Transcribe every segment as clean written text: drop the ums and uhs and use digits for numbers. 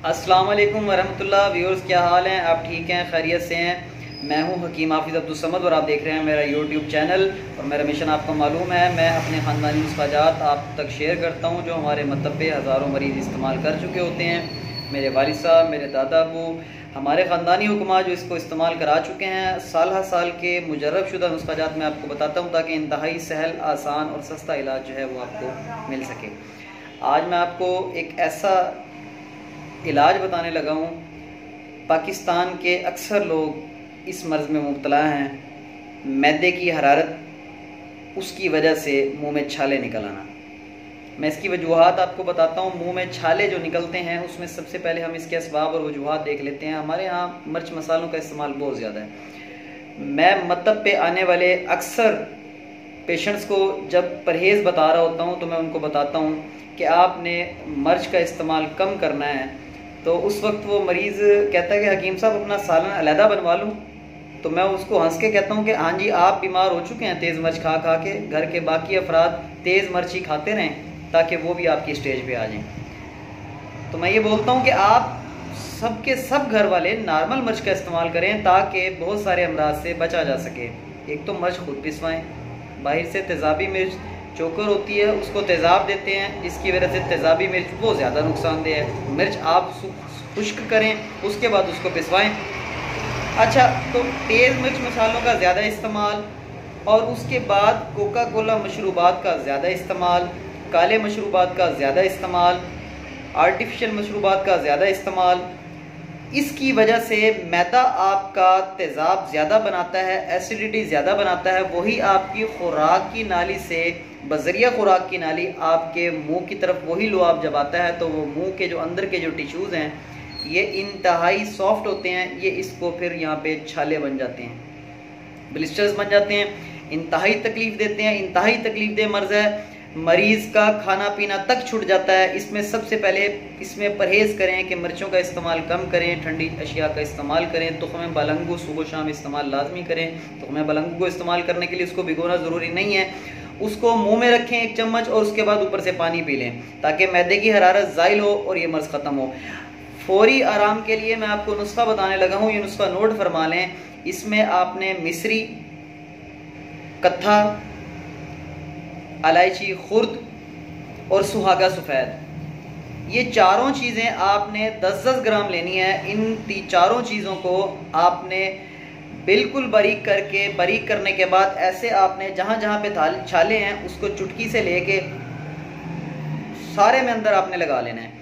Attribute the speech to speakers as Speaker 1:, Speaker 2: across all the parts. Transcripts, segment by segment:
Speaker 1: अस्सलाम वालेकुम वरहमतुल्लाह। व्यूअर्स, क्या हाल हैं? आप ठीक हैं, खैरियत से हैं? मैं हूं हकीम हाफिज़ अब्दुल समद और आप देख रहे हैं मेरा यूट्यूब चैनल। और मेरा मिशन आपको मालूम है, मैं अपने ख़ानदानी नुस्ख़ाजात आप तक शेयर करता हूं जो हमारे मतलब पे हज़ारों मरीज़ इस्तेमाल कर चुके होते हैं। मेरे वालिद साहब, मेरे दादा अबू, हमारे ख़ानदानी हुक्मा जो इसको इस्तेमाल करा चुके हैं। साल हर साल के मुजर्रब शुदा नुस्ख़ाजात मैं आपको बताता हूँ ताकि इंतहाई सहल, आसान और सस्ता इलाज जो है वो आपको मिल सके। आज मैं आपको एक ऐसा इलाज बताने लगा हूँ। पाकिस्तान के अक्सर लोग इस मर्ज़ में मुब्तला हैं। मैदे की हरारत, उसकी वजह से मुंह में छाले निकल आना। मैं इसकी वजूहात आपको बताता हूँ। मुंह में छाले जो निकलते हैं उसमें सबसे पहले हम इसके असबाब और वजूहात देख लेते हैं। हमारे यहाँ मिर्च मसालों का इस्तेमाल बहुत ज़्यादा है। मैं मतलब पे आने वाले अक्सर पेशेंट्स को जब परहेज़ बता रहा होता हूँ तो मैं उनको बताता हूँ कि आपने मिर्च का इस्तेमाल कम करना है। तो उस वक्त वो मरीज़ कहता है कि हकीम साहब अपना सालन अलहदा बनवा लूँ। तो मैं उसको हंस के कहता हूँ कि हाँ जी, आप बीमार हो चुके हैं तेज़ मिर्च खा खा के। घर के बाकी अफराद तेज़ मिर्च ही खाते रहें ताकि वो भी आपकी स्टेज पे आ जाएं। तो मैं ये बोलता हूँ कि आप सब के सब घर वाले नॉर्मल मिर्च का इस्तेमाल करें ताकि बहुत सारे अमराज से बचा जा सके। एक तो मिर्च खुद पिसवाएँ, बाहर से तेज़ाबी मिर्च चोकर होती है उसको तेज़ाब देते हैं, जिसकी वजह से तेज़ाबी मिर्च वो ज़्यादा नुकसानदेह है। मिर्च आप खुश्क करें, उसके बाद उसको पिसवाएं। अच्छा, तो तेज़ मिर्च मसालों का ज़्यादा इस्तेमाल और उसके बाद कोका कोला मशरूबात का ज़्यादा इस्तेमाल, काले मशरूबात का ज़्यादा इस्तेमाल, आर्टिफिशियल मशरूबात का ज़्यादा इस्तेमाल, इसकी वजह से मैदा आपका तेज़ाब ज़्यादा बनाता है, एसिडिटी ज़्यादा बनाता है। वही आपकी खुराक की नाली से बज़रिया खुराक की नाली आपके मुंह की तरफ वही लुआब जब आता है तो वो मुंह के जो अंदर के जो टिश्यूज़ हैं ये इंतहाई सॉफ्ट होते हैं। ये इसको फिर यहाँ पे छाले बन जाते हैं, ब्लिस्टर्स बन जाते हैं, इंतहाई तकलीफ़ देते हैं। इंतहाई तकलीफ़ दे मर्ज़ है, मरीज़ का खाना पीना तक छूट जाता है। इसमें सबसे पहले इसमें परहेज़ करें कि मिर्चों का इस्तेमाल कम करें, ठंडी अशिया का इस्तेमाल करें। तुख़्म बलंगू सुबह शाम इस्तेमाल लाजमी करें। तुख़्म बलंगू को इस्तेमाल करने के लिए उसको भिगोना ज़रूरी नहीं है। उसको मुंह में रखें 1 चम्मच और उसके बाद ऊपर से पानी पी लें ताकि मैदे की हरारत ज़ाइल हो और ये मर्ज़ ख़त्म हो। फौरी आराम के लिए मैं आपको नुस्खा बताने लगा हूँ, ये नुस्खा नोट फरमा लें। इसमें आपने मिस्री, कत्था, इलायची खुर्द और सुहागा सफ़ेद, ये चारों चीज़ें आपने 10-10 ग्राम लेनी है। इन चारों चीज़ों को आपने बिल्कुल बारीक करके, बारीक करने के बाद ऐसे आपने जहाँ जहाँ पे छाले हैं उसको चुटकी से लेके सारे में अंदर आपने लगा लेना है।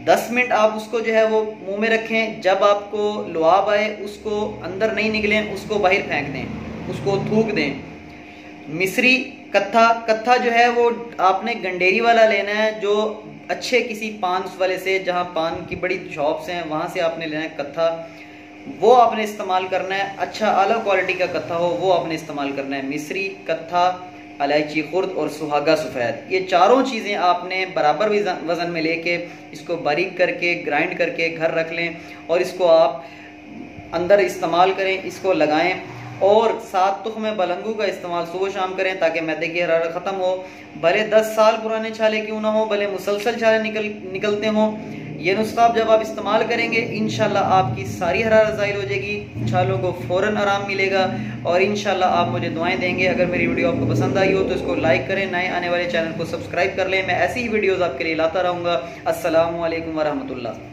Speaker 1: 10 मिनट आप उसको जो है वो मुंह में रखें। जब आपको लुआब आए उसको अंदर नहीं निकलें, उसको बाहर फेंक दें, उसको थूक दें। मिस्री, कत्था जो है वो आपने गंडेरी वाला लेना है, जो अच्छे किसी पान वाले से, जहाँ पान की बड़ी शॉप्स हैं वहाँ से आपने लेना है कत्था, वो आपने इस्तेमाल करना है। अच्छा आला क्वालिटी का कत्था हो वो आपने इस्तेमाल करना है। मिस्री, कत्था, इलायची खुर्द और सुहागा सफ़ेद, ये चारों चीज़ें आपने बराबर वज़न में लेके इसको बारीक करके ग्राइंड करके घर रख लें और इसको आप अंदर इस्तेमाल करें, इसको लगाएं। और 7 तुख़्म बलंगू का इस्तेमाल सुबह शाम करें ताकि मैदे की हरारत ख़त्म हो। भले 10 साल पुराने छाले क्यों ना हो, भले मुसलसल छाले निकलते हों, ये नुस्खा जब आप इस्तेमाल करेंगे इंशाल्लाह आपकी सारी हरारत ज़ाहिर हो जाएगी, छालों को फ़ौरन आराम मिलेगा और इंशाल्लाह आप मुझे दुआएं देंगे। अगर मेरी वीडियो आपको पसंद आई हो तो इसको लाइक करें, नए आने वाले चैनल को सब्सक्राइब कर लें। मैं ऐसी ही वीडियोज़ आपके लिए लाता रहूँगा। अस्सलामु अलैकुम वरहमतुल्लाह।